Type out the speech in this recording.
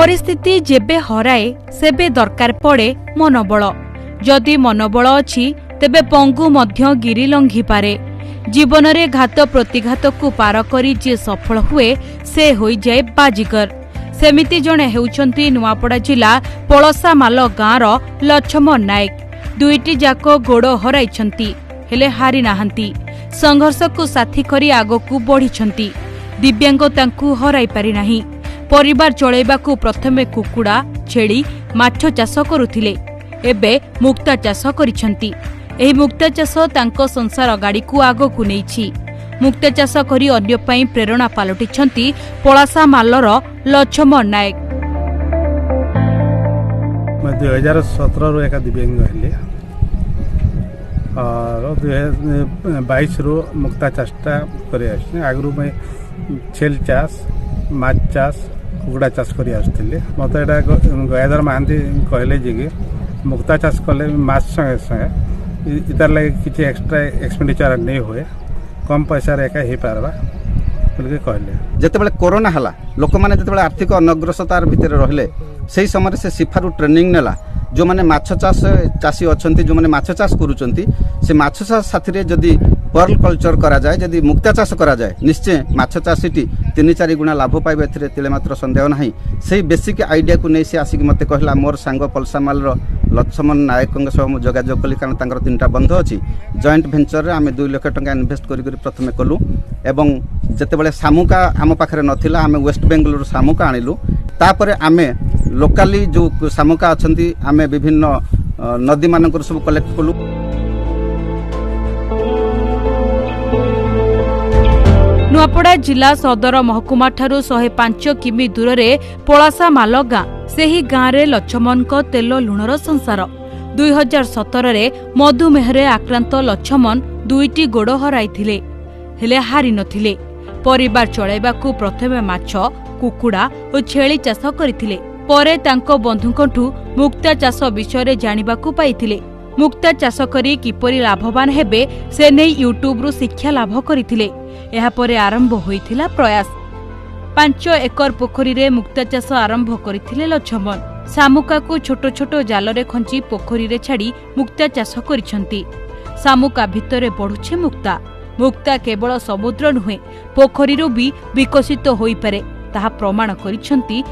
परिस्थिति जेबे हराए सेबे दरकार पड़े मनोबल। जदि मनोबल अछि तेबे पंगु मध्य गिरी लंघी पारे। जीवन रे घात प्रतिघात को पार करी जे सफल हुए से होई जाए बाजीगर। सेमिति जणे हेउचंती नुआपड़ा जिला पळसामाल गाँर लक्ष्मण नायक। दुईटी जाक गोड़ हराइछंती हेले हारी नाहंती। संघर्ष को साथी करी आगकू बढ़िछंती। दिव्यांग तांकू हराई पारि नाही। परिवार चलैबाकू प्रथमे कुकुड़ा छेली माछ चाष करुथिले, एबे मुक्ता चाष करिछंती। एही मुक्ता चाष तांको संसार गाड़ी को आगकू नेइछि। मुक्ता चाष करी अन्य पई प्रेरणा पालटिछंती पळसामालर लक्ष्मण नायक। मैं 2017 रो एका दिव्यांग हेले और 2022 रो मुक्ता चाषटा करे आछि। आगरु मैं छेल चाष माछ चाष कुकुड़ा चाष करी आसुथिले। मते एटा गयाधर महांती कहले जे कि मुक्ता चाष कले माछ संगे संगे इतार लगे किछि एक्स्ट्रा एक्सपेंडिचर नहीं हुए, कम पैसा रे एका हे पारबा बोलके कहले। जेतेबेले कोरोना हला लोक माने जेतेबेले आर्थिक अनग्रसतार भितर रहले सेही समय से सिफारू ट्रेनिंग नेला। जो माने माछ चाष चाषी अछंती, जो माने माछ चाष करूचंती, से माछ चाष साथी रे जदी पर्ल कल्चर करा जाए, जदी मुक्ता चाष करा जाए, निश्चय माछ चाषीटी 3-4 गुणा लाभ पाइबे। एथिरे तिले मात्र संदेह नाही। सेही बेसिक आइडिया को नै से आसिक मते कहला मोर सांग पलसामाल रो लक्ष्मण नायकंग सह मु जोगाजोग कली। कारण तांकर 3टा बंध अछि। जॉइंट वेंचर रे आमे 2 लाख टका इन्वेस्ट करी प्रथमे कलु एवं जेतेबेले सामुका आम पाखरे नथिला आमे वेस्ट बेंगलोर सामुका आनिलु। तापरे आमे लोकाली जो सामुका अछंती आमे विभिन्न नदी मानकर सब कलेक्ट कलु। नुआपड़ा जिला सदर महकुमा ठारू 105 किमी दूर रे पळसामाल गाँ। सेही गाँ रे लक्ष्मण को तेल लुणर संसार। 2017 रे मधुमेहरे आक्रांत लक्ष्मण 2टी गोड़ हराइथिले हेले हारी नथिले। परिवार चलाइबाकू प्रथमे माछ कुकुड़ा और छेली चाष करथिले। परे तांको बंधुकंठू मुक्ता चाष विषय जानिबाकू पाइथिले। मुक्ता चाष करी किपरि लाभवान हेबे से नै यूट्यूब रु शिक्षा लाभ करथिले। एहा परे आरंभ होइथिला प्रयास। 5 एकर पोखरी रे मुक्ता चाष आरंभ करथिले लक्ष्मण। सामुका को छोट छोट जाल रे खंची पोखरी रे छाड़ी मुक्ता चाष करिसंती। सामुका भितरे बढ़ुछे मुक्ता। मुक्ता केवल समुद्र नुहे पोखरी भी विकसित होई पारे ताहा प्रमाण करिसंती।